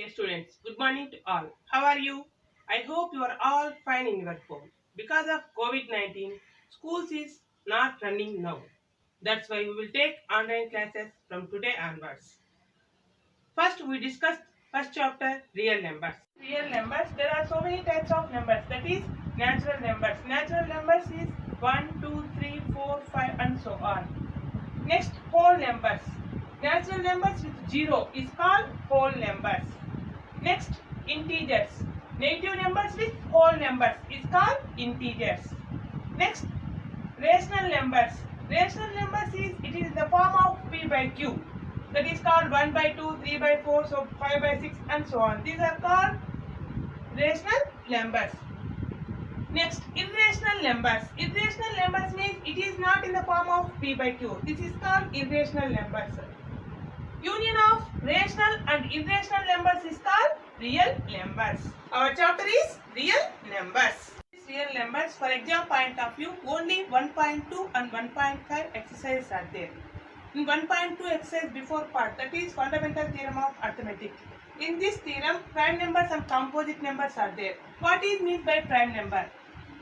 Dear students, good morning to all. How are you? I hope you are all fine in your home. Because of COVID-19, schools is not running now. That's why we will take online classes from today onwards. First, we discussed first chapter, real numbers. Real numbers, there are so many types of numbers. That is natural numbers. Natural numbers is 1, 2, 3, 4, 5 and so on. Next, whole numbers. Natural numbers with 0 is called whole numbers. Next, integers. Negative numbers with whole numbers is called integers. Next, rational numbers. Rational numbers is it is in the form of p by q. That is called 1 by 2, 3 by 4, so 5 by 6 and so on. These are called rational numbers. Next, irrational numbers. Irrational numbers means it is not in the form of p by q. This is called irrational numbers. Union of rational and irrational numbers is called real numbers. Our chapter is real numbers. Real numbers, for exam point of view, only 1.2 and 1.5 exercises are there. In 1.2 exercise before part, that is fundamental theorem of arithmetic. In this theorem, prime numbers and composite numbers are there. What is meant by prime number?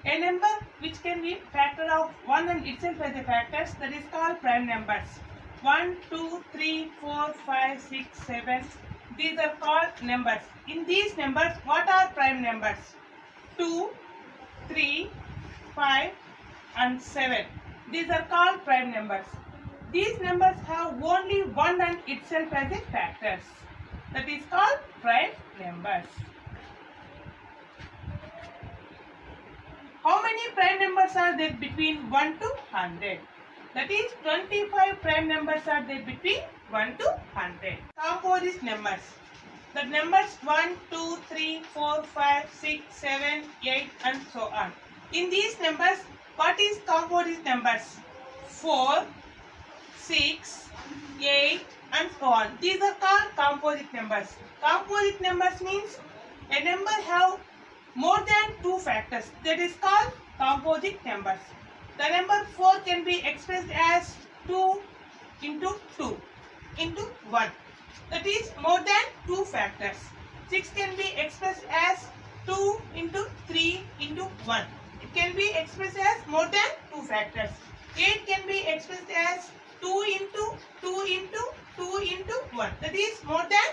A number which can be factor of 1 and itself as a factors, that is called prime numbers. 1, 2, 3, 4, 5, 6, 7. These are called numbers. In these numbers, what are prime numbers? 2, 3, 5 and 7. These are called prime numbers. These numbers have only 1 and itself as a factors. That is called prime numbers. How many prime numbers are there between 1 to 100? That is 25 prime numbers are there between 1 to 100. Composite numbers. The numbers 1, 2, 3, 4, 5, 6, 7, 8 and so on. In these numbers, what is composite numbers? 4, 6, 8 and so on. These are called composite numbers. Composite numbers means a number have more than 2 factors. That is called composite numbers. The number 4 can be expressed as 2 into 2 into 1. That is more than 2 factors. 6 can be expressed as 2 into 3 into 1. It can be expressed as more than 2 factors. 8 can be expressed as 2 into 2 into 2 into 1. That is more than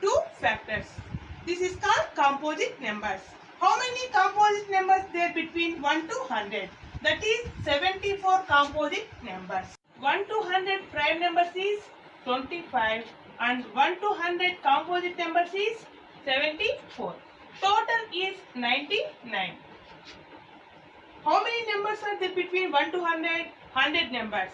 2 factors. This is called composite numbers. How many composite numbers there between 1 to 100? That is 74 composite numbers. 1 to 100 prime numbers is 25 and 1 to 100 composite numbers is 74. Total is 99. How many numbers are there between 1 to 100? 100 numbers.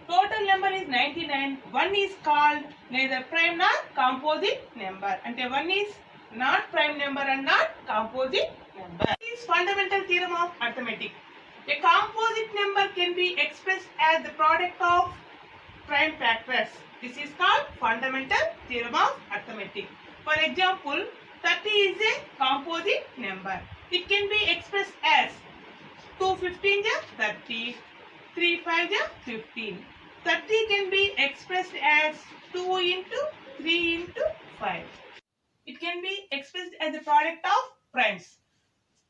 Total number is 99. 1 is called neither prime nor composite number. And 1 is not prime number and not composite number. This is fundamental theorem of arithmetic. A composite number can be expressed as the product of prime factors. This is called fundamental theorem of arithmetic. For example, 30 is a composite number. It can be expressed as 2 15 is 30, 3 5 is 15. 30 can be expressed as 2 into 3 into 5. It can be expressed as a product of primes.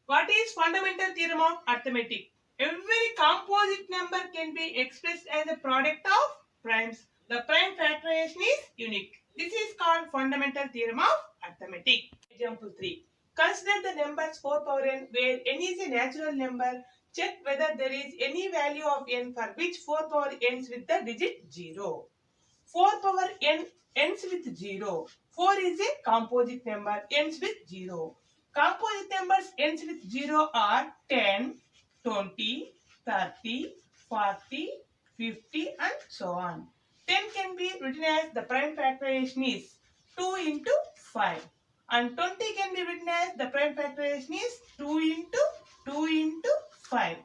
What is fundamental theorem of arithmetic? Every composite number can be expressed as a product of primes. The prime factorization is unique. This is called fundamental theorem of arithmetic. Example 3. Consider the numbers 4 power n where n is a natural number. Check whether there is any value of n for which 4 power ends with the digit 0. 4 power n ends with 0. 4 is a composite number, ends with 0. Composite numbers ends with 0 are 10, 20, 30, 40, 50 and so on. 10 can be written as the prime factorization is 2 into 5. And 20 can be written as the prime factorization is 2 into 2 into 5.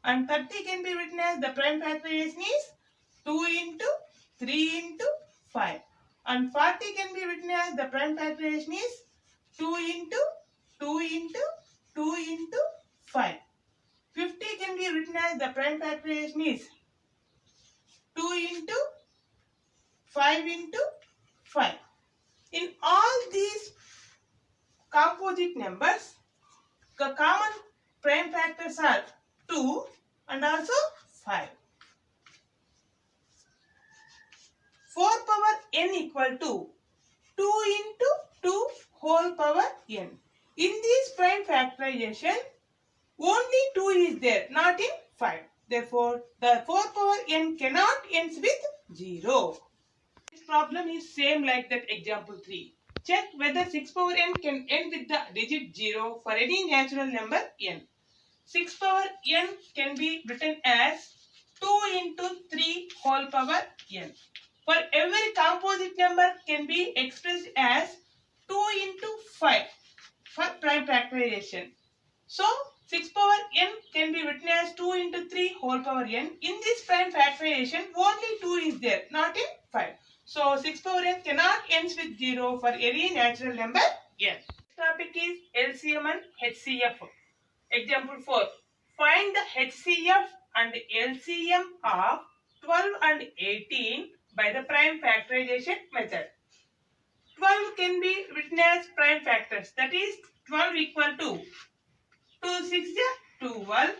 And 30 can be written as the prime factorization is 2 into 3 into 5. And 40 can be written as the prime factorization is 2 into 2 into 2 into 5. 50 can be written as the prime factorization is 2 into 5 into 5. In all these composite numbers, the common prime factors are 2 and also 5. 4 power n equal to 2 into 2 whole power n. In this prime factorization, only 2 is there, not in 5. Therefore, the 4 power n cannot ends with 0. This problem is same like that example 3. Check whether 6 power n can end with the digit 0 for any natural number n. 6 power n can be written as 2 into 3 whole power n. For every composite number can be expressed as 2 into 5 for prime factorization. So 6 power n can be written as 2 into 3 whole power n. In this prime factorization, only 2 is there, not in 5. So 6 power n cannot ends with 0 for any natural number n. This topic is LCM and HCF. Example 4. Find the HCF and LCM of 12 and 18 by the prime factorization method. 12 can be written as prime factors. That is 12 equal to 2 6 ja 12,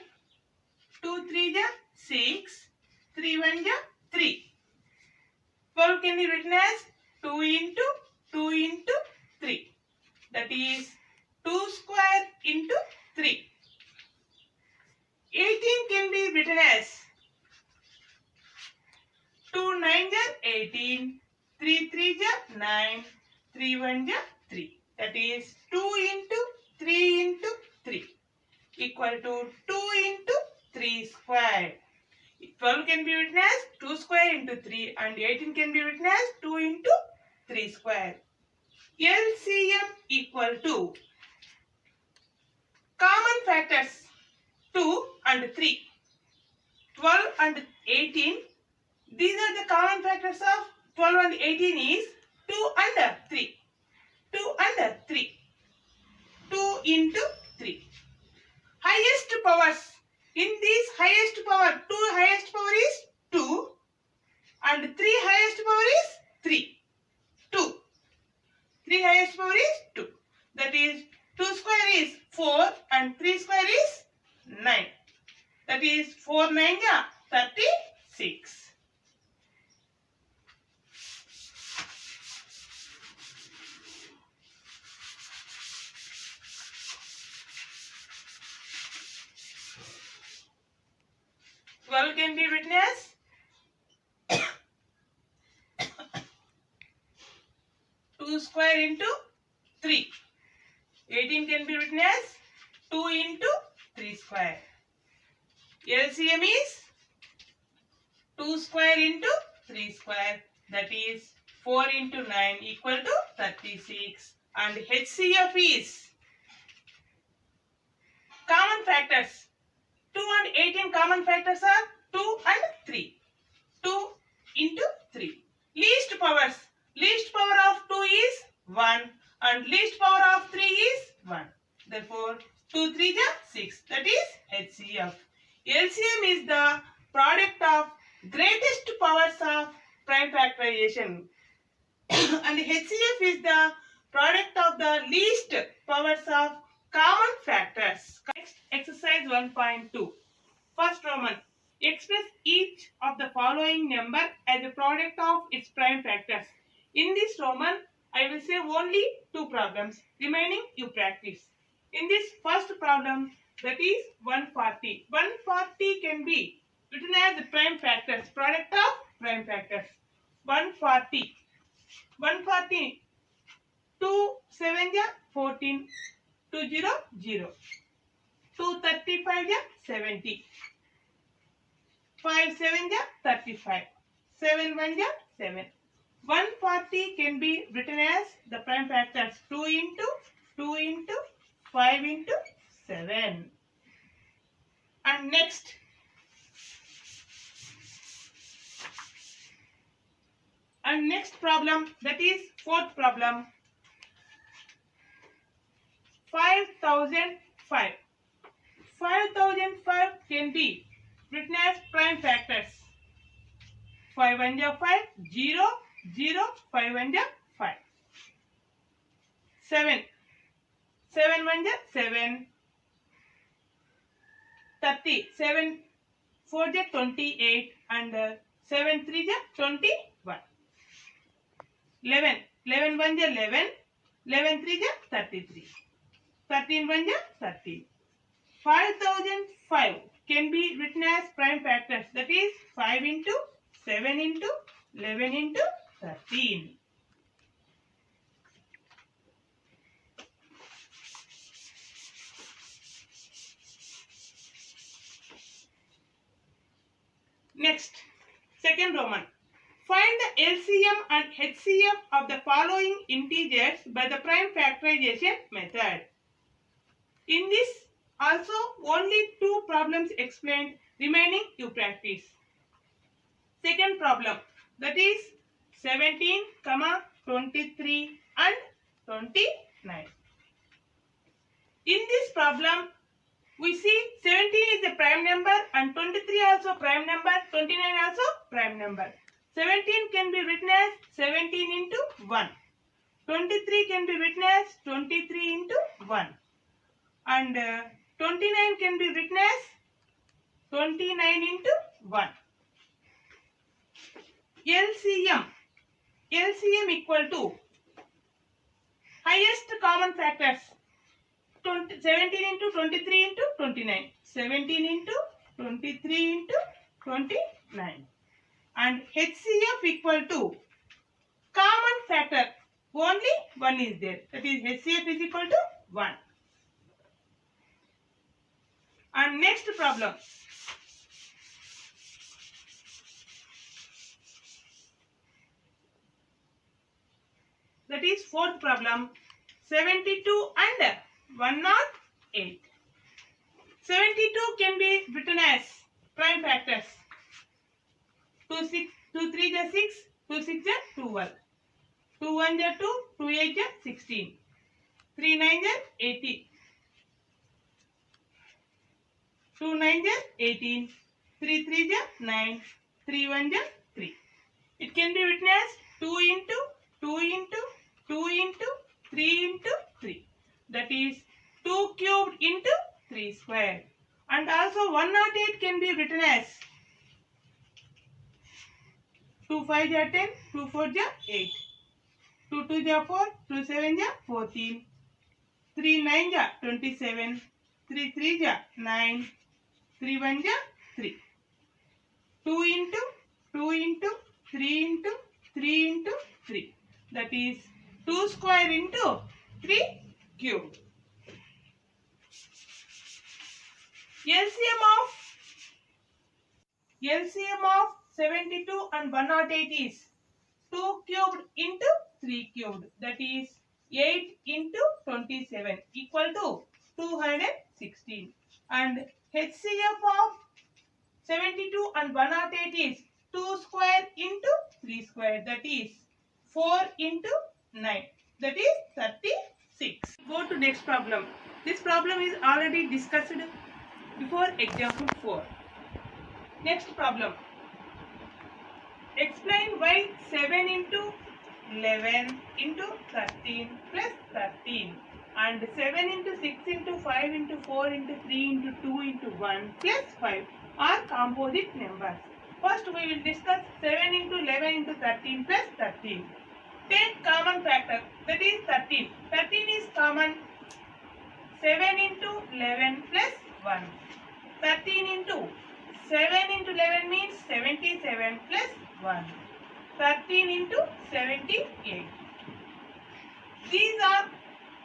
2 3 ja 6, 3 1 ja 3. 12 can be written as 2 into 2 into 3. That is 2 square into 3. 18 can be written as 2 9 ja 18, 3 3 ja 9, 3 1 ja 3. That is 2 into 3 into 3 equal to 2 into 3 square. 12 can be written as 2 square into 3 and 18 can be written as 2 into 3 square. LCM equal to common factors 2 and 3. 12 and 18. These are the common factors of 12 and 18 is 2 and 3. 2 and 3. 2 into 3. Highest powers. In this highest power, 2 highest power is 2 and 3 highest power is 3. 2. 3 highest power is 2. That is 2 square is 4 and 3 square is 9. That is 4 9 ja 36. Well can be written as 2 square into 3. 18 can be written as 2 into 3 square. LCM is 2 square into 3 square. That is 4 into 9 equal to 36. And HCF is common factors. 2 and 18 common factors are 2 and 3. 2 into 3. Least powers. Least power of 2 is 1 and least power of 3 is 1. Therefore, 2 3 ja 6. That is HCF. LCM is the product of greatest powers of prime factorization and HCF is the product of the least powers of common factors. Next, exercise 1.2. First Roman. Express each of the following number as a product of its prime factors. In this Roman, I will say only 2 problems. Remaining you practice. In this first problem, that is 140. 140 can be written as the prime factors, product of prime factors. 140. 140. 2 7 ja 14. 2 0 0. 2 35 ja 70. 5 7 ja 35. 7 1 ja 7. 140 can be written as the prime factors 2 into 2 into 5 into 7. And next, problem, that is fourth problem. 5005. 5005 can be written as prime factors. 5 1 ja 5, 0 0, 5 1 ja 5. 7. 7 1 ja 7. 30. 7 4 ja 28 and 7 3 ja 21. 11. 11 1 ja 11. 11 3 ja 33. 13 1 ja 13. 5005 can be written as prime factors, that is 5 into 7 into 11 into 13. Next, second Roman. Find the LCM and HCF of the following integers by the prime factorization method. In this also only 2 problems explained, remaining you practice. Second problem, that is 17, 23 and 29. In this problem, we see 17 is a prime number and 23 also prime number, 29 also prime number. 17 can be written as 17 into 1. 23 can be written as 23 into 1. And 29 can be written as 29 into 1. LCM equal to highest common factors 17 into 23 into 29. 17 into 23 into 29. And HCF equal to common factor. Only 1 is there. That is HCF is equal to 1. And next problem. That is fourth problem. 72 and 108. 72 can be written as prime factors. 2 3 ja 6, 2 6 ja 12. 2 1 ja 2, 2 8 ja 16. 3 9 ja 18. 2 9 ja 18. 3 3 ja 9. 3 1 ja 3. It can be written as 2 into 2 into 2 into 3 into 3. That is 2 cubed into 3 square. And also 108 can be written as 2 5 ja 10, 2 4 ja 8. 2 2 ja 4, 2 7 ja 14. 3 9 ja 27. 3 3 ja 9. 3 1 ja 3. 2 into 2 into 3 into 3 into 3. That is 2 square into 3 cube. LCM of 72 and 108 is 2 cubed into 3 cubed. That is 8 into 27 equal to 216. And HCF of 72 and 108 is 2 square into 3 square. That is 4 into 9. That is 36. Go to next problem. This problem is already discussed before example 4. Next problem. Explain why 7 into 11 into 13 plus 13 and 7 into 6 into 5 into 4 into 3 into 2 into 1 plus 5 are composite numbers. First we will discuss 7 into 11 into 13 plus 13. Take common factor, that is 13. 13 is common. 7 into 11 plus 1. 13 into 7 into 11 means 77 plus 1. 13 into 78. These are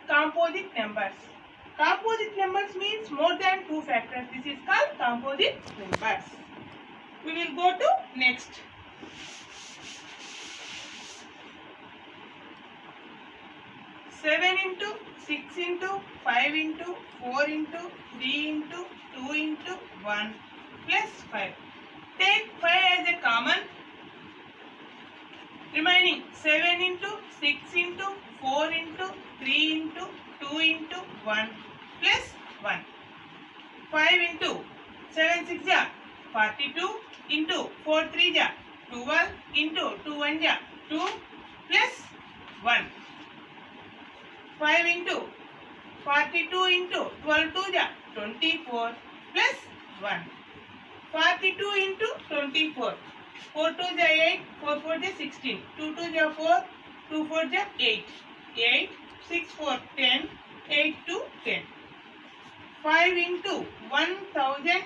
composite numbers. Composite numbers means more than 2 factors. This is called composite numbers. We will go to next. 7 into 6 into 5 into 4 into 3 into 2 into 1 plus 5. Take 5 as a common. Remaining 7 into 6 into 4 into 3 into 2 into 1 plus 1. 5 into 7 6 ja 42 into 4 3 ja 12 into 2 1 ja 2 plus 1. 5 into 42 into 12 to the 24 plus 1. 42 into 24. 4 to the 8, 4 for the 16. 2 to the 4, 2 for the 8. 8, 6 for 10, 8 to 10. 5 into 1000,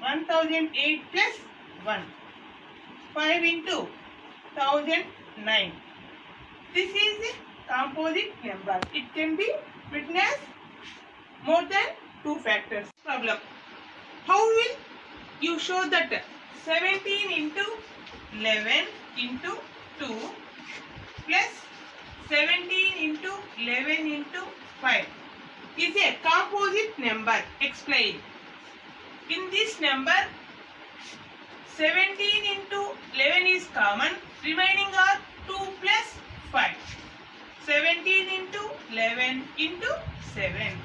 1008 plus 1. 5 into 1009. This is a composite number. It can be written as more than 2 factors. Problem. How will you show that 17 into 11 into 2 plus 17 into 11 into 5 is a composite number? Explain. In this number, 17 into 11 is common. Remaining are 2 plus 5. 17 into 11 into 7.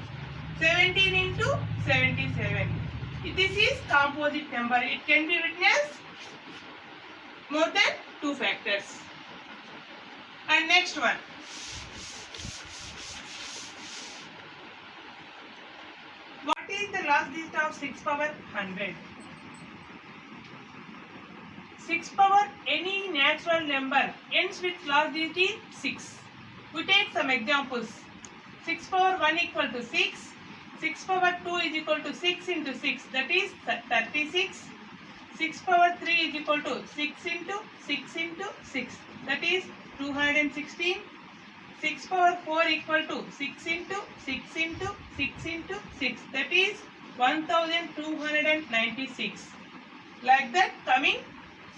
17 into 77. This is composite number. It can be written as more than 2 factors. And next one. What is the last digit of 6 power 100? 6 power any natural number ends with last digit is 6. We take some examples. 6 power 1 equal to 6. 6 power 2 is equal to 6 into 6, that is 36. 6 power 3 is equal to 6 into 6 into 6, that is 216. 6 power 4 equal to 6 into 6 into 6 into 6, that is 1296. Like that, coming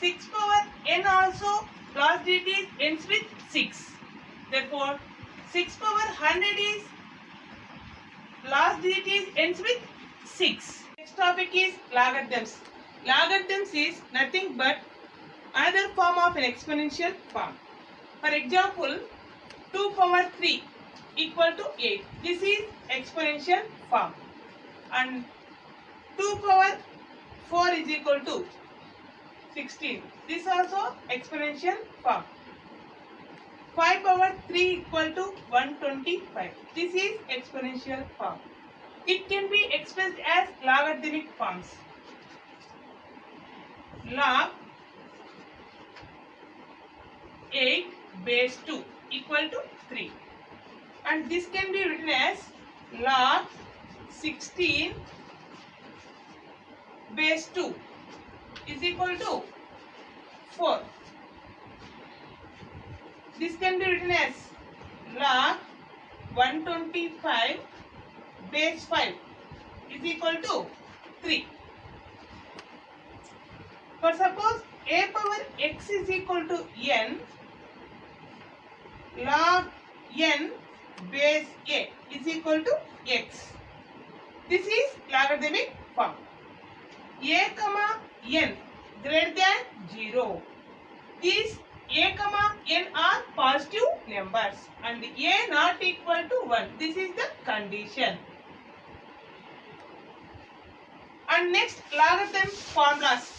6 power n also last digit ends with 6. Therefore, 6 power 100 is last digit ends with 6. Next topic is logarithms. Logarithms is nothing but another form of an exponential form. For example, 2 power 3 equal to 8. This is exponential form. And 2 power 4 is equal to 16. This also exponential form. 5 power 3 equal to 125. This is exponential form. It can be expressed as logarithmic forms. Log 8 base 2 equal to 3. And this can be written as log 16 base 2 is equal to 4. This can be written as log 125 base 5 is equal to 3. For suppose a power x is equal to n, log n base a is equal to x. This is logarithmic form. A comma n greater than 0. These a comma n are positive numbers and a not equal to 1. This is the condition. And next, logarithm formulas.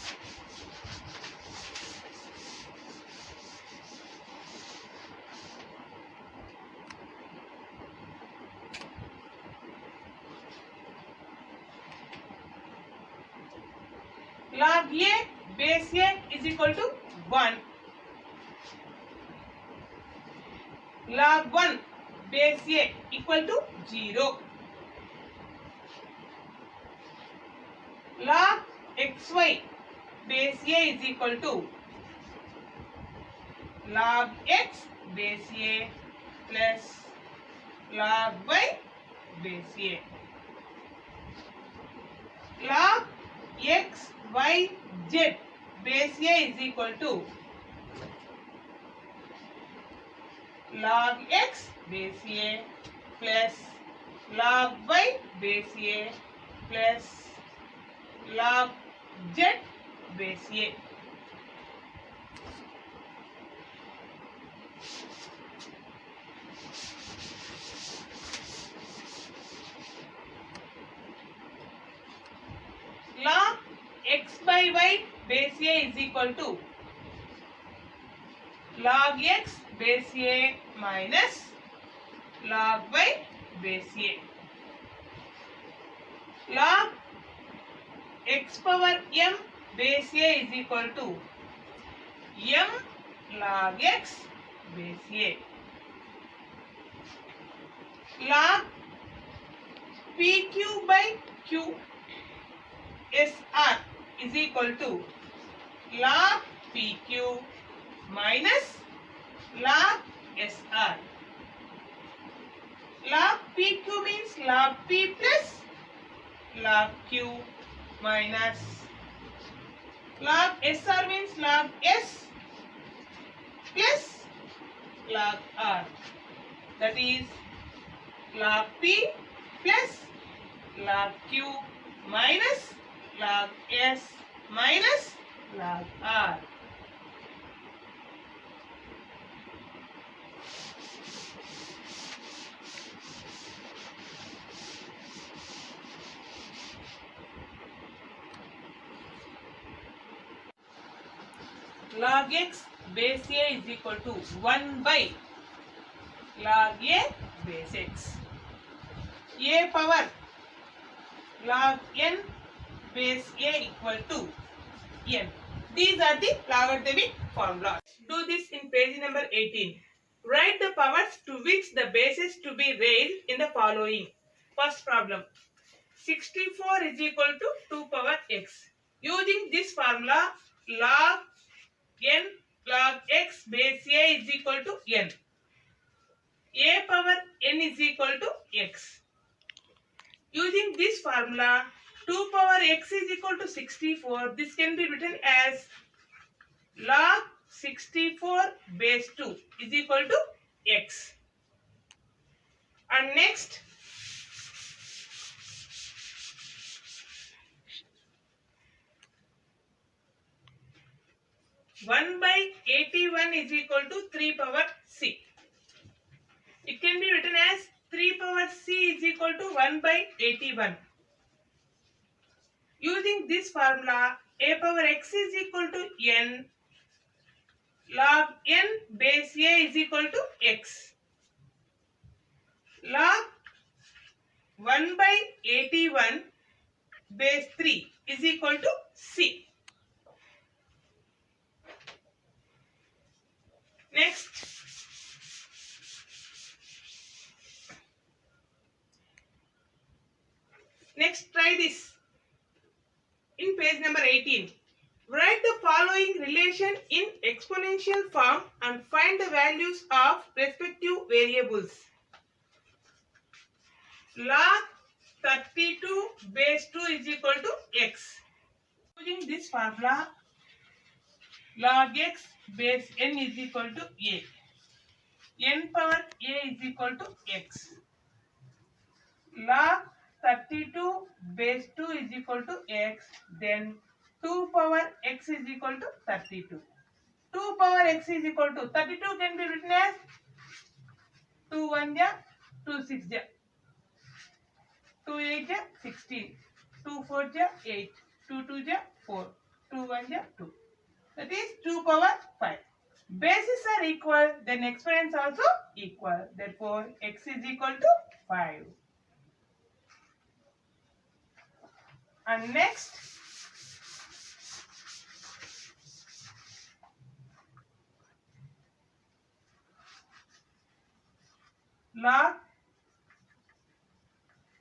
Log a base a is equal to 1. Log 1 base a equal to 0. Log xy base a is equal to log x base a plus log y base a. Log x, y, z base a is equal to log x base a plus log y base a plus log z base a. Log x by y base a is equal to log x base a minus log y base a. Log x power m base a is equal to m log x base a. Log pq by q sr is equal to log pq minus log sr. Log pq means log p plus log q minus log sr means log s plus log r. That is log p plus log q minus log s minus log r. Log x base a is equal to 1 by log a base x. A power log n base a equal to n. These are the logarithmic formulas. Do this in page number 18. Write the powers to which the bases to be raised in the following. First problem. 64 is equal to 2 power x. Using this formula, log n log x base a is equal to n. A power n is equal to x. Using this formula, 2 power x is equal to 64. This can be written as log 64 base 2 is equal to x. And next, one by 81 is equal to 3 power c. It can be written as 3 power c is equal to 1 by 81. Using this formula, a power x is equal to n, log n base a is equal to x. Log 1 by 81 base 3 is equal to c. Next, try this. In page number 18, write the following relation in exponential form and find the values of respective variables. Log 32 base 2 is equal to x. Using this formula, log x base n is equal to a. N power a is equal to x. Log 32 base 2 is equal to x. Then 2 power x is equal to 32. 2 power x is equal to 32 can be written as 2 1 ja, 2 6 ja, 2 8 ja, 16, 2 4 ja, 8, 2 2 ja, 4, 2 1 ja, 2. That is 2 power 5. Bases are equal, then exponents also equal. Therefore, x is equal to 5. And next, log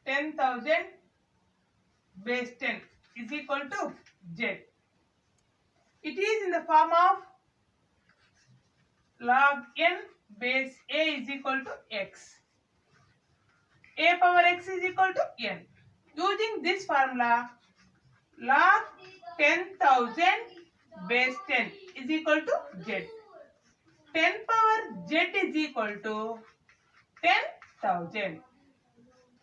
10,000 base 10 is equal to z. It is in the form of log n base a is equal to x. A power x is equal to n. Using this formula, log 10,000 base 10 is equal to z. 10 power z is equal to 10,000.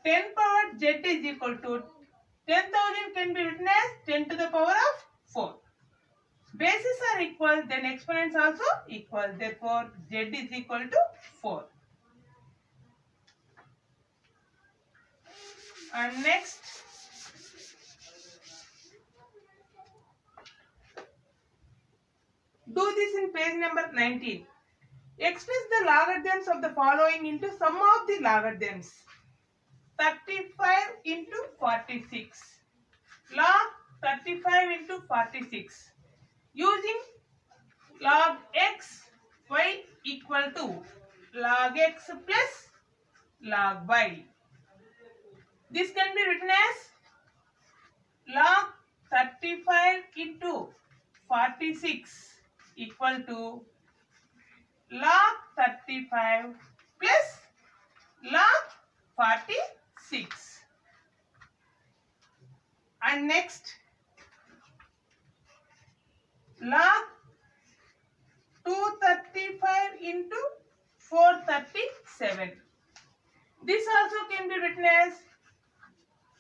10 power z is equal to 10,000 can be written as 10 to the power of 4. Bases are equal, then exponents also equal. Therefore, z is equal to 4. And next, do this in page number 19. Express the logarithms of the following into sum of the logarithms. 35 into 46. Log 35 into 46. Using log x, y equal to log x plus log y. This can be written as log 35 into 46 equal to log 35 plus log 46. And next, log 235 into 437. This also can be written as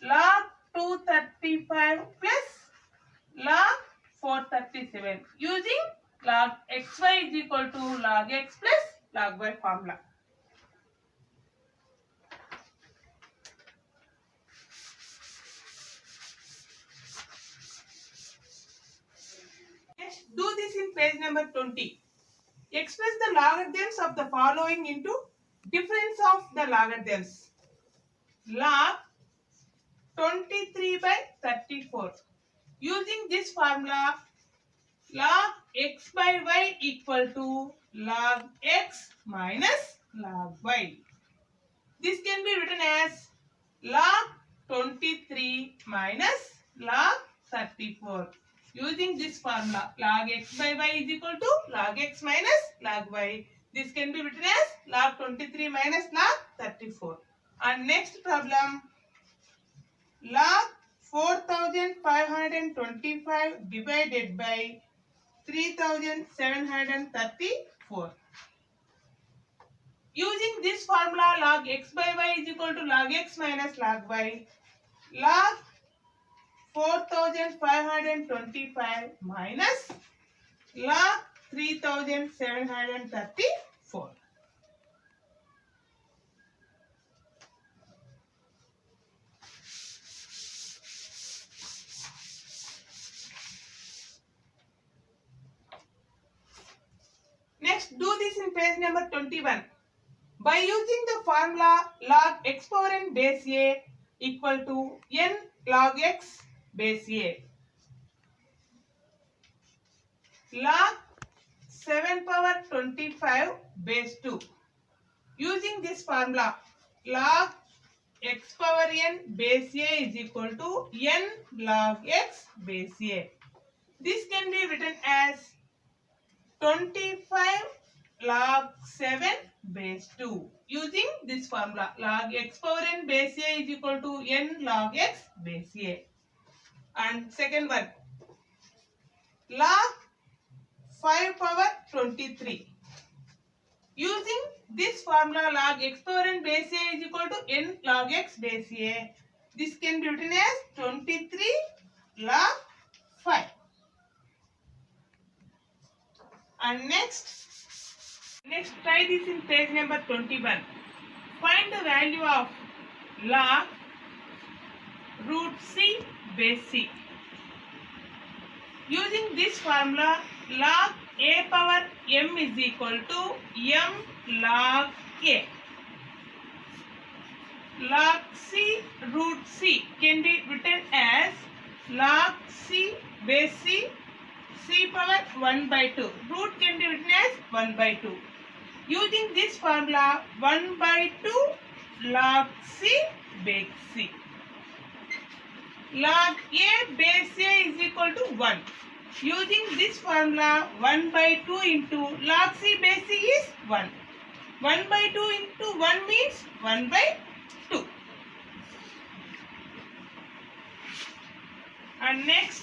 log 235 plus log 437 using log xy is equal to log x plus log y formula. Next, do this in page number 20. Express the logarithms of the following into difference of the logarithms. Log 23 by 34. Using this formula, log x by y equal to log x minus log y. This can be written as log 23 minus log 34. Using this formula, log x by y is equal to log x minus log y. This can be written as log 23 minus log 34. And next problem, log 4525 divided by 3734. Using this formula, log x by y is equal to log x minus log y. Log 4525 minus log 3734. Next, do this in page number 21. By using the formula log x power n base a equal to n log x base a. Log 7 power 25 base 2. Using this formula, log x power n base a is equal to n log x base a. This can be written as 25 log 7 base 2. Using this formula, log x power n base a is equal to n log x base a. And second one, log 5 power 23. Using this formula, log x power n base a is equal to n log x base a. This can be written as 23 log 5. And next try this in page number 21. Find the value of log root c base c. Using this formula, log a power m is equal to m log a. Log c root c can be written as log c base c, c power 1 by 2. Root can be written as 1 by 2. Using this formula, 1 by 2 log c base c. Log a base a is equal to 1. Using this formula, 1 by 2 into log c base c is 1. 1 by 2 into 1 means 1 by 2. And next,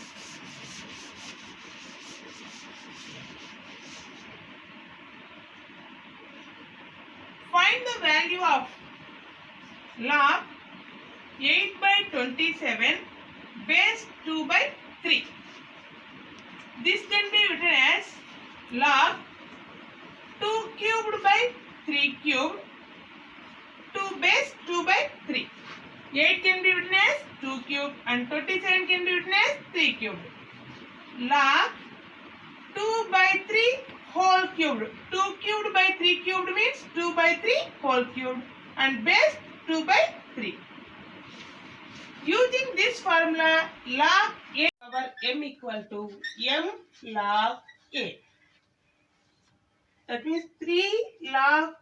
find the value of log 8 by 27 base 2 by 3. This can be written as log 2 cubed by 3 cubed 2 base 2 by 3. 8 can be written as 2 cubed and 27 can be written as 3 cubed. Log 2 by 3 whole cubed. 2 cubed by 3 cubed means 2 by 3 whole cubed and base 2 by 3. Using this formula, log A power m equal to m log A. That means 3 log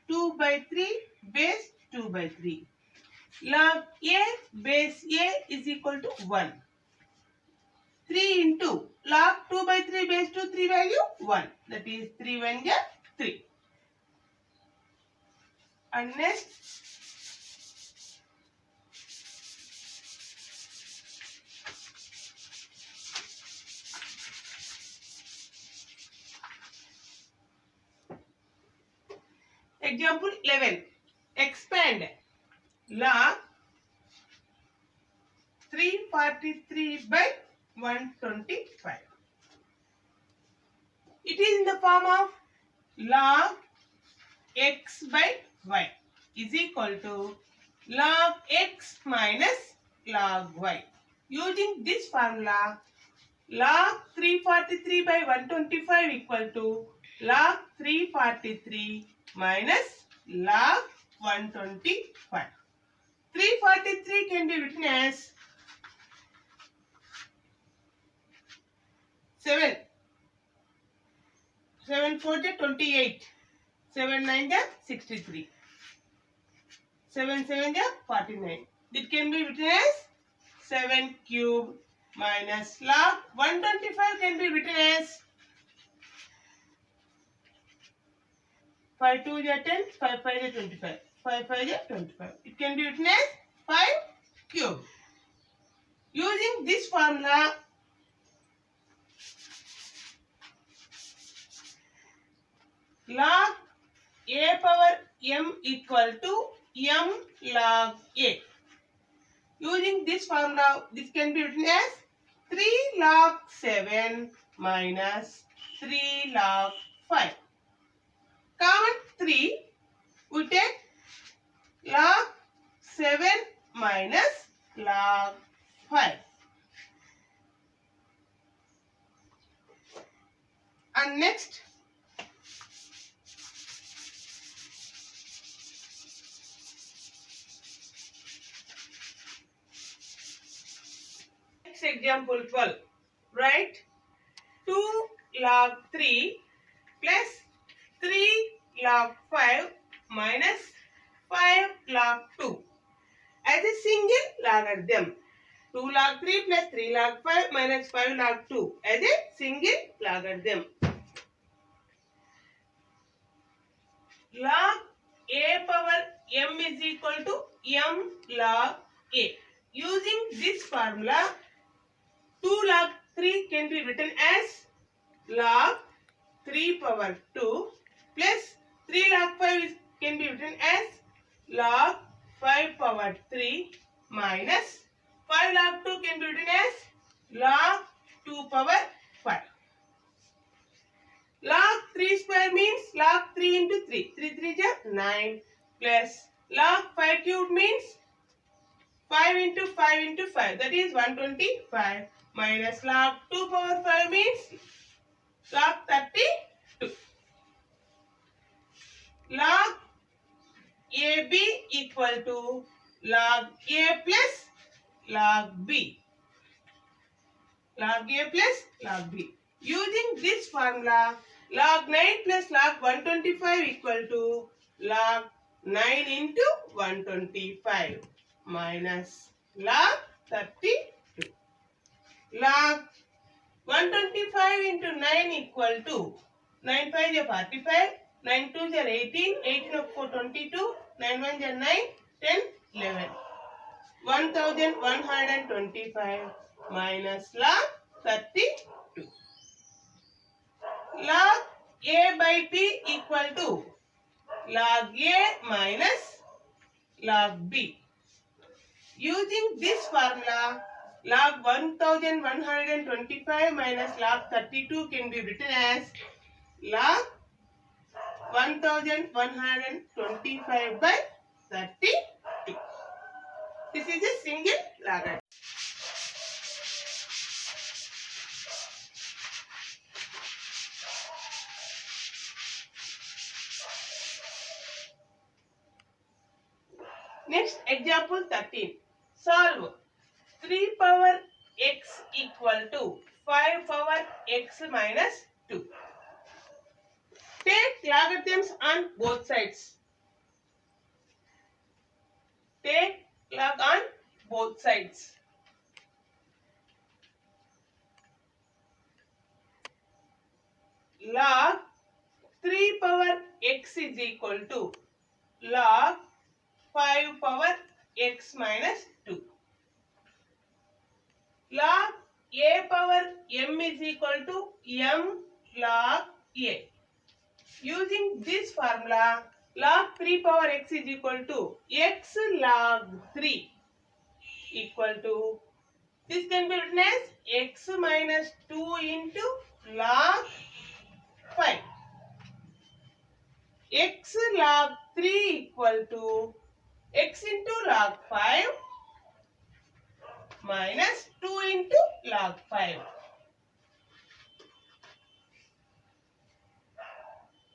2 by 3 base 2 by 3. Log A base A is equal to 1. 3 into log 2 by 3 base 2 3 value 1. That is 3 1 ja 3. And next example 11. Expand log 343 by 125. It is in the form of log x by y is equal to log x minus log y. Using this formula, log 343 by 125 equal to log 343 minus log 125. 343 can be written as 7. 7 4 is 28. 7 9 is 63. 7 7 is 49. It can be written as 7 cube minus log 125 can be written as 5 2 is 10, 5 5 is 25. 5 5 is 25. It can be written as 5 cube. Using this formula, log A power m equal to m log A. Using this formula, this can be written as 3 log 7 minus 3 log 5. Common 3, we take log 7 minus log 5. And next, example 12. Write 2 log 3 plus 3 log 5 minus 5 log 2 as a single logarithm. 2 log 3 plus 3 log 5 minus 5 log 2 as a single logarithm. Log A power m is equal to m log A. Using this formula, 2 log 3 can be written as log 3 power 2 plus 3 log 5 can be written as log 5 power 3 minus 5 log 2 can be written as log 2 power 5. Log 3 square means log 3 into 3. 3 3 is 9 plus log 5 cube means 5 into 5 into 5, that is 125 minus log 2 power 5 means log 32. Log AB equal to log A plus log B. Log A plus log B. Using this formula, log 9 plus log 125 equal to log 9 into 125 minus log 32. Log 125 into 9 equal to 9 5 is 45, 9 2 is 18, 18 of 4 22, 9 1 is 9, 10, 11. 1125 minus log 32. Log A by B equal to log A minus log B. Using this formula, log 1125 minus log 32 can be written as log 1125 by 32. This is a single logarithm. Next example 13. Solve 3 power x equal to 5 power x minus 2. Take logarithms on both sides. Take log on both sides. Log 3 power x is equal to log 5 power x minus 2. Log a power m is equal to m log a. Using this formula, log 3 power x is equal to x log 3 equal to, this can be written as x minus 2 into log 5. X log 3 equal to x into log 5 minus 2 into log 5.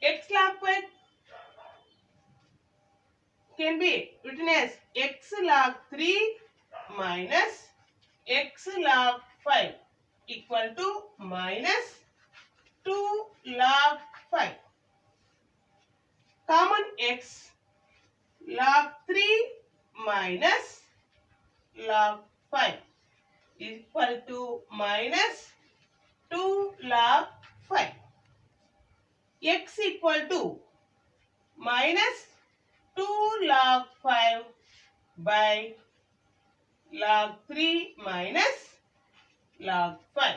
X log 5 can be written as x log 3 minus x log 5 equal to minus 2 log 5. Common x, log 3 minus log 5 equal to minus 2 log 5. X equal to minus 2 log 5 by log 3 minus log 5.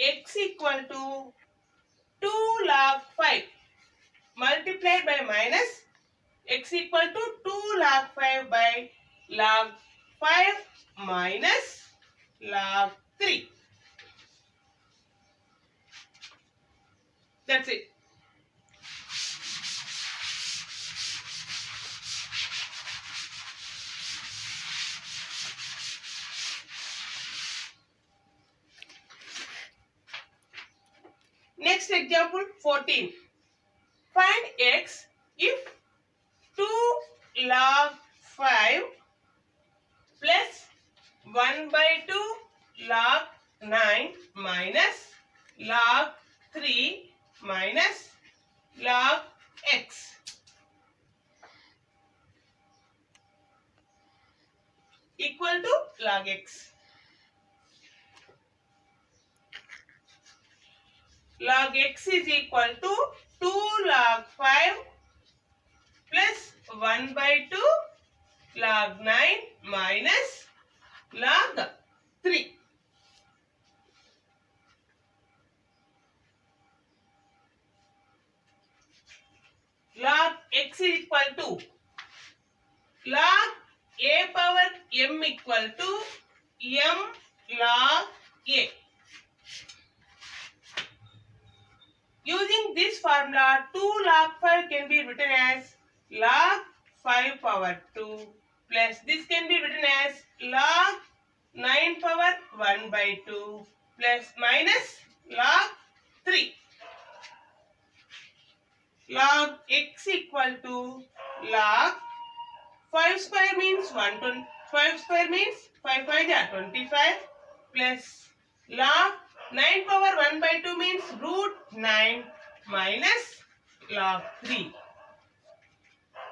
X equal to 2 log 5 multiplied by minus x equal to 2 log 5 by log 5 minus log 3. That's it. Next example 14. Find x if 2 log 5 plus 1 by 2 log 9 minus log 3 minus log x. Equal to log x. Log x is equal to 2 log 5 plus 1 by 2 log 9 minus log 3. Log x is equal to log a power m equal to m log a. Using this formula, 2 log 5 can be written as log 5 power 2 plus this can be written as log 9 power 1 by 2 plus minus log 3. Log x equal to log 5 square means 5 square means 5 5 are 25 plus log 9 power 1 by 2 means root 9 minus log 3.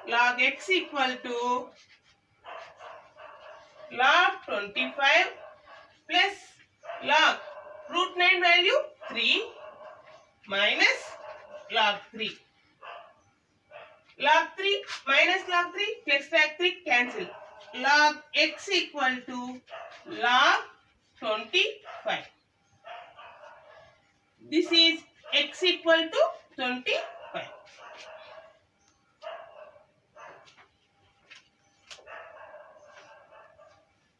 Log x equal to log 25 plus log root 9 value 3 minus log 3. Log 3 minus log 3 plus log 3 cancel. Log x equal to log 25. This is x equal to 25.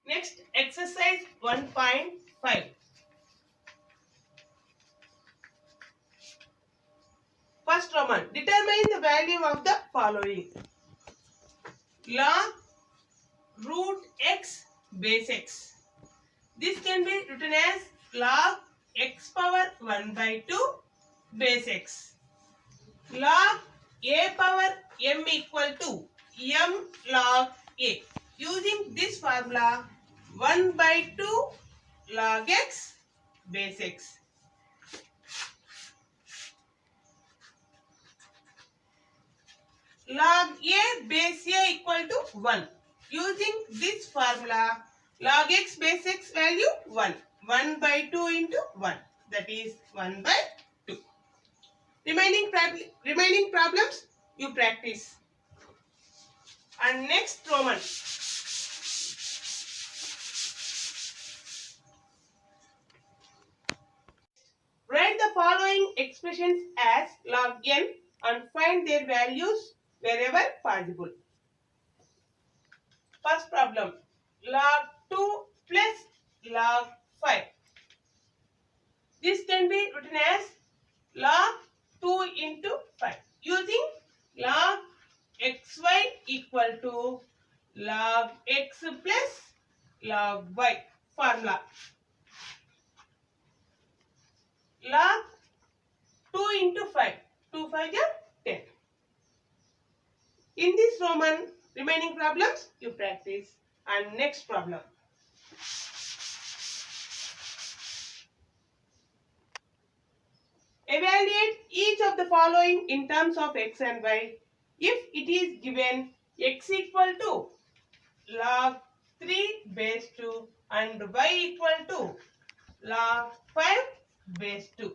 Next exercise 1.5. First Roman, determine the value of the following. Log root x base x. This can be written as log x power 1 by 2 base x. Log a power m equal to m log a. Using this formula, 1 by 2 log x base x. Log a base a equal to 1. Using this formula, log x base x value 1. 1 by 2 into 1. That is 1 by 2. Remaining problems you practice. And next Roman. Write the following expressions as log n and find their values wherever possible. First problem, log 2 plus log 5. This can be written as log 2 into 5. Using log xy equal to log x plus log y formula. Log 2 into 5. 2 5 is 10. In this Roman, remaining problems you practice. And next problem. Evaluate each of the following in terms of x and y. If it is given x equal to log 3 base 2 and y equal to log 5 base 2.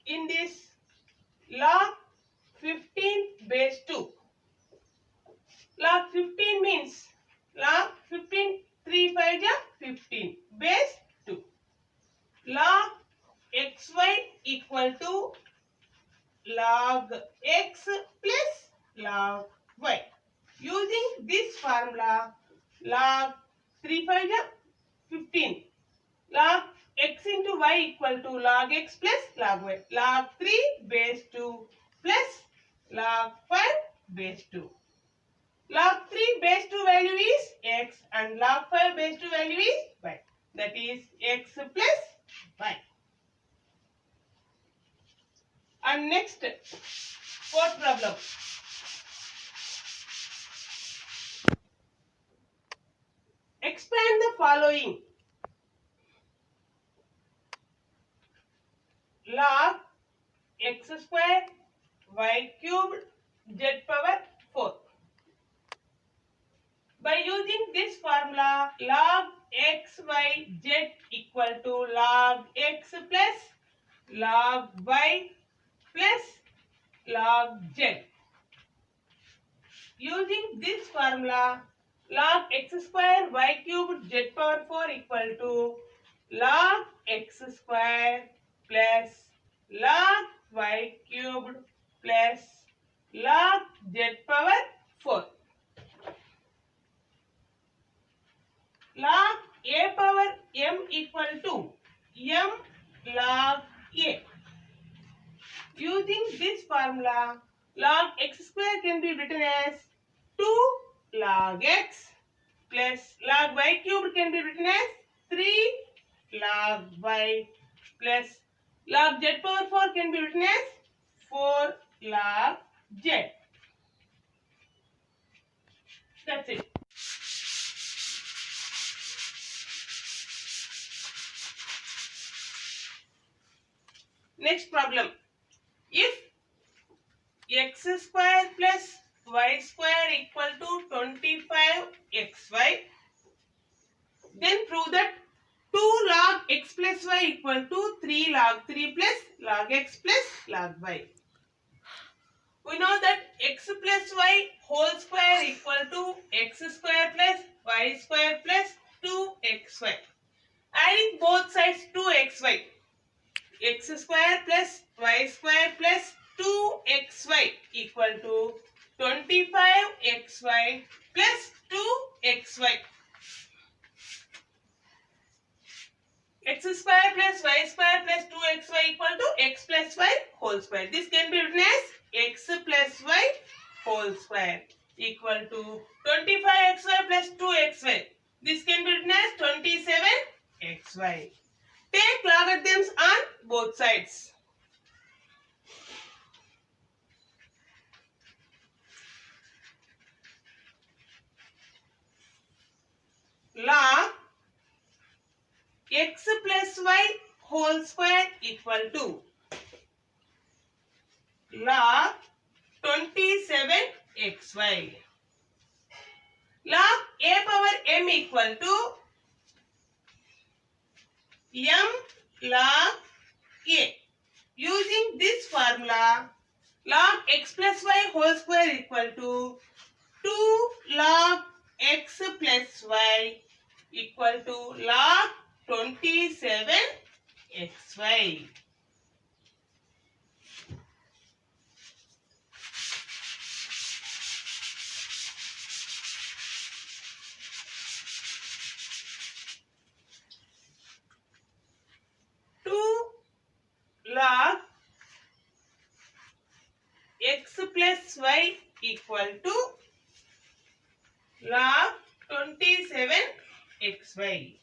In this, log 15 base 2. Log 15 means log 15 3 5 is 15 base 2. Log xy equal to log x plus log y. Using this formula, log 3 5 is 15. Log x into y equal to log x plus log y. Log 3 base 2 plus log 5 base 2. Log 3 base 2 value is x and log 5 base 2 value is y. That is x plus y. And next, fourth problem. Expand the following. Log x square y cubed z power 4. By using this formula, log x y z equal to log x plus log y plus log z. Using this formula, log x square y cubed z power 4 equal to log x square plus log y cubed plus log z power 4. Log a power m equal to m log a. Using this formula, log x square can be written as 2 log x plus log y cubed can be written as 3 log y plus log z power 4 can be written as 4 log z. That's it. Next problem. If x square plus y square equal to 25xy, then prove that 2 log x plus y equal to 3 log 3 plus log x plus log y. We know that x plus y whole square equal to x square plus y square plus 2xy. Adding both sides 2xy. X square plus y square plus 2xy equal to 25xy plus 2xy. X square plus y square plus 2xy equal to x plus y whole square. This can be written as x plus y whole square equal to 25xy plus 2xy. This can be written xy. Take logarithms on both sides. Log x plus y whole square equal to log 27xy. Log a power m equal to m log a. Using this formula, log x plus y whole square equal to 2 log x plus y equal to log 27xy. Log x plus y equal to log 27xy.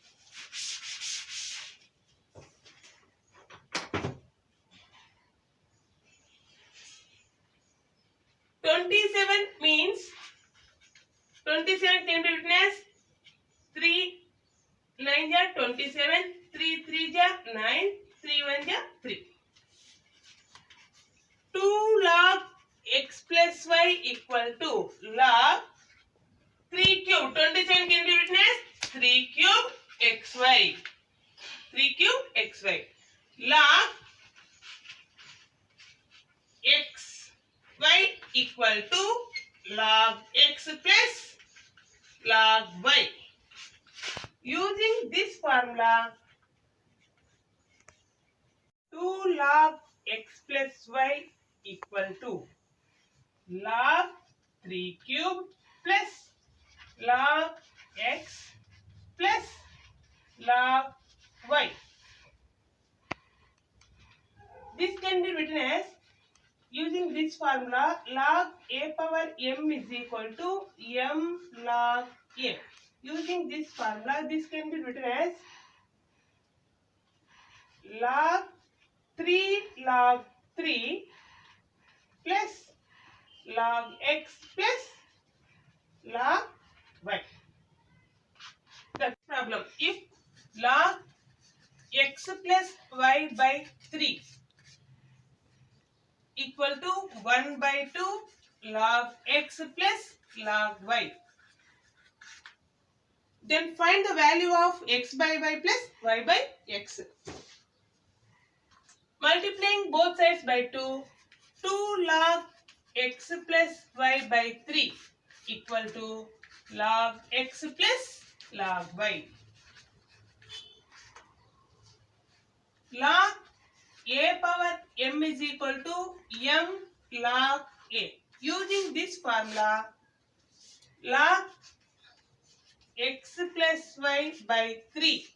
27 means 27 can be written as 3 9 ja 27, 3 3 ja 9, 3 1 ja 3. 2 log x plus y equal to log 3 cube. 27 can be written as 3 cube xy. 3 cube xy. Log x y equal to log x plus log y. Using this formula, 2 log x plus y equal to log 3 cube plus log x plus log y. This can be written as, using this formula, log a power m is equal to m log a. Using this formula, this can be written as log 3 log 3 plus log x plus log y. That's the problem. If log x plus y by 3 equal to 1 by 2 log x plus log y, then find the value of x by y plus y by x. Multiplying both sides by 2, 2 log x plus y by 3 equal to log x plus log y. Log a power m is equal to m log a. Using this formula, log x plus y by 3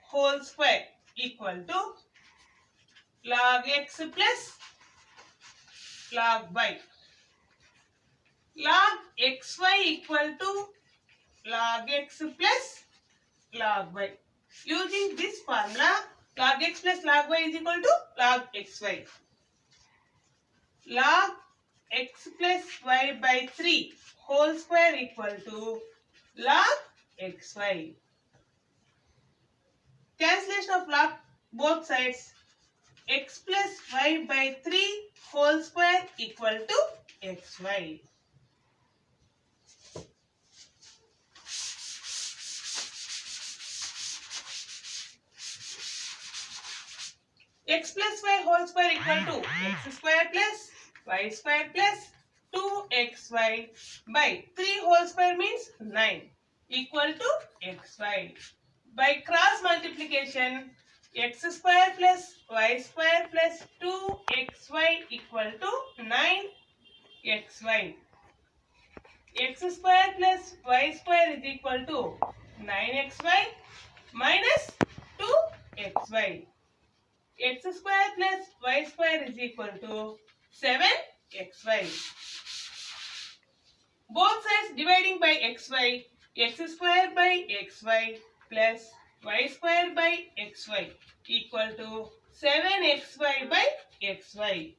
whole square equal to log x plus log y. Log xy equal to log x plus log y. Using this formula, log x plus log y is equal to log xy. Log x plus y by 3 whole square equal to log xy. Cancellation of log both sides. X plus y by 3 whole square equal to xy. X plus y whole square equal to x square plus y square plus 2xy by 3 whole square means 9 equal to xy. By cross multiplication, x square plus y square plus 2xy equal to 9xy. X square plus y square is equal to 9xy minus 2xy. X square plus y square is equal to 7xy. Both sides dividing by xy, x square by xy plus y square by xy equal to 7xy by xy.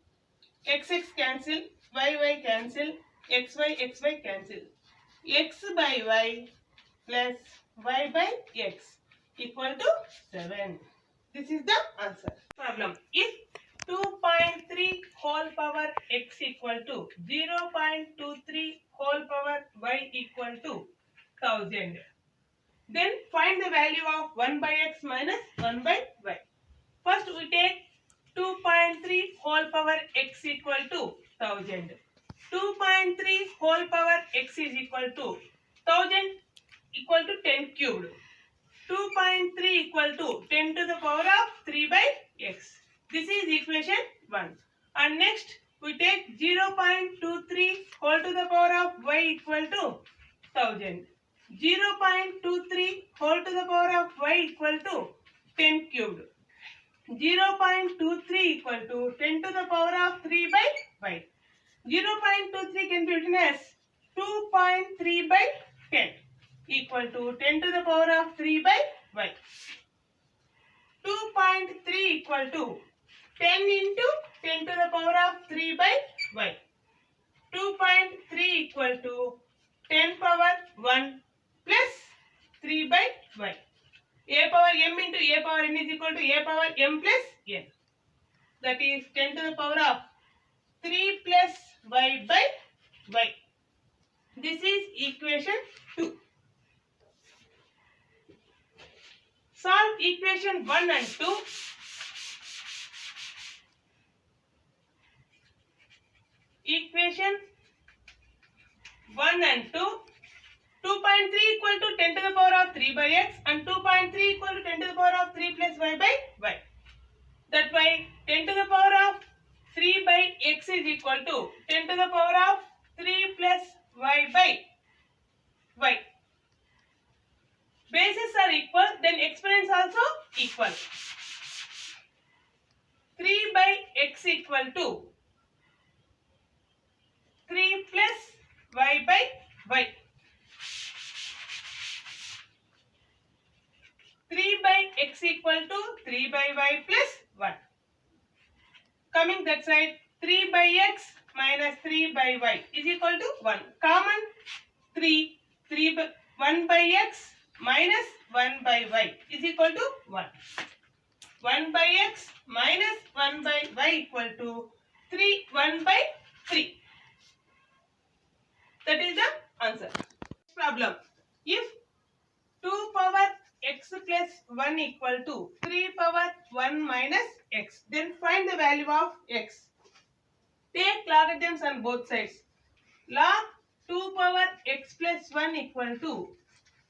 X cancel, y cancel, xy cancel. X by y plus y by x equal to 7. This is the answer. Problem. If 2.3 whole power x equal to 0.23 whole power y equal to 1000, then find the value of 1 by x minus 1 by y. First we take 2.3 whole power x equal to 1000. 2.3 whole power x is equal to 1000 equal to 10 cubed. 2.3 equal to 10 to the power of 3 by x. This is equation 1. And next we take 0.23 whole to the power of y equal to 1000. 0.23 whole to the power of y equal to 10 cubed. 0.23 equal to 10 to the power of 3 by y. 0.23 can be written as 2.3 by 10 equal to 10 to the power of 3 by y. 2.3 equal to 10 into 10 to the power of 3 by y. 2.3 equal to 10 power 1 plus 3 by y. A power m into a power n is equal to a power m plus n. That is 10 to the power of 3 plus y by y. This is equation 2. Solve equation 1 and 2. Equation 1 and 2. 2.3 equal to 10 to the power of 3 by x and 2.3 equal to 10 to the power of 3 plus y by y. That why 10 to the power of 3 by x is equal to 10 to the power of 3 plus y by y. Bases are equal, then exponents also equal. 3 by x equal to 3 plus y by y. 3 by x equal to 3 by y plus 1. Coming that side, 3 by x minus 3 by y is equal to 1. Common 3 by 1 by x minus 1 by y is equal to 1. 1 by x minus 1 by y equal to 1 by 3. That is the answer. Problem. If 2 power x plus 1 equal to 3 power 1 minus x, then find the value of x. Take logarithms on both sides. Log 2 power x plus 1 equal to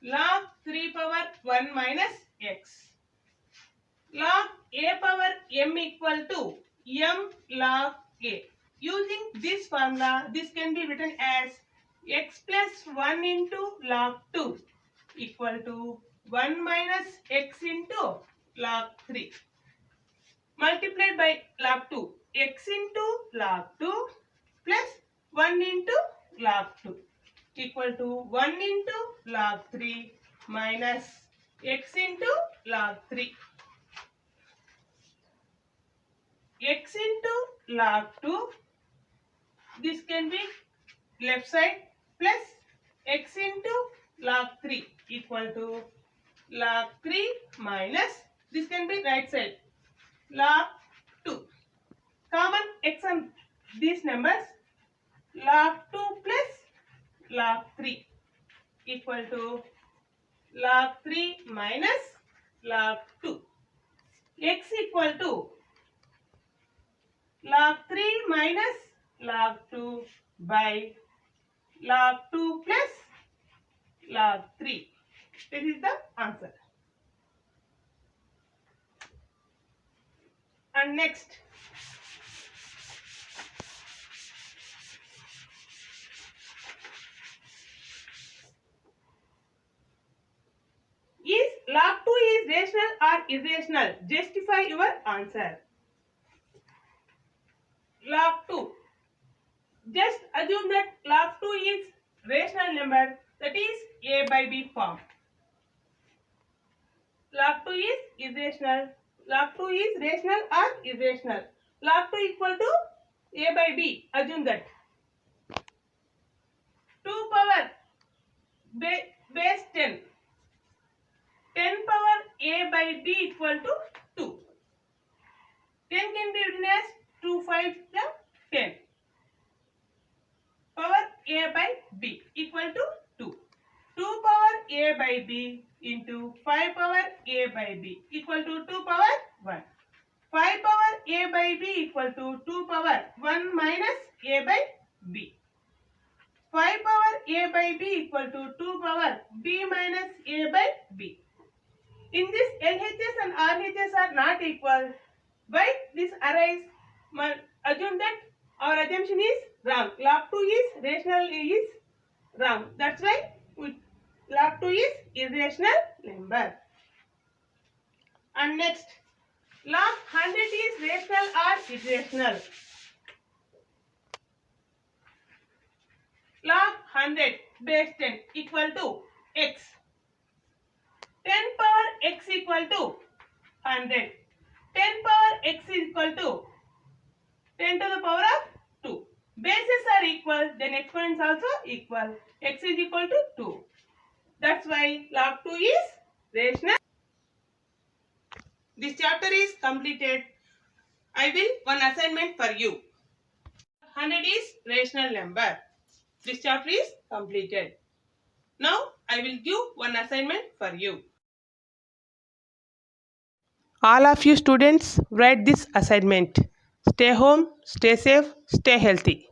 log 3 power 1 minus x. Log a power m equal to m log a. Using this formula, this can be written as x plus 1 into log 2 equal to 1 minus x into log 3 multiplied by log 2. X into log 2 plus 1 into log 2 equal to 1 into log 3 minus x into log 3. X into log 2, this can be left side, plus x into log 3 equal to log 3 minus, this can be right side, log 2. Common x on these numbers, log 2 plus log 3 equal to log 3 minus log 2. X equal to log 3 minus log 2 by log 2 plus log 3. This is the answer. And next, is log 2 is rational or irrational? Justify your answer. Log 2. Just assume that log 2 is rational number, that is a by b form. Log log 2 is irrational. Log 2 is rational or irrational. Log 2 equal to a by b. Assume that. 2 power base 10. 10 power a by b equal to 2. 10 can be written as 2 5 10. Power a by b equal to 2. 2 power a by b into 5 power a by b equal to 2 power 1. 5 power a by b equal to 2 power 1 minus a by b. 5 power a by b equal to 2 power b minus a by b. In this, LHS and RHS are not equal. Why this arise? Assume that our assumption is wrong. Log 2 is rational is wrong. That's why log 2 is irrational number. And next, log 100 is rational or irrational. Log 100 base 10 equal to x. 10 power x equal to 100. 10 power x is equal to 10 to the power of 2. Bases are equal, then exponents also equal. X is equal to 2. That's why log 2 is rational. This chapter is completed. I will one assignment for you. 100 is rational number. This chapter is completed. Now I will give one assignment for you. All of you students write this assignment. Stay home, stay safe, stay healthy.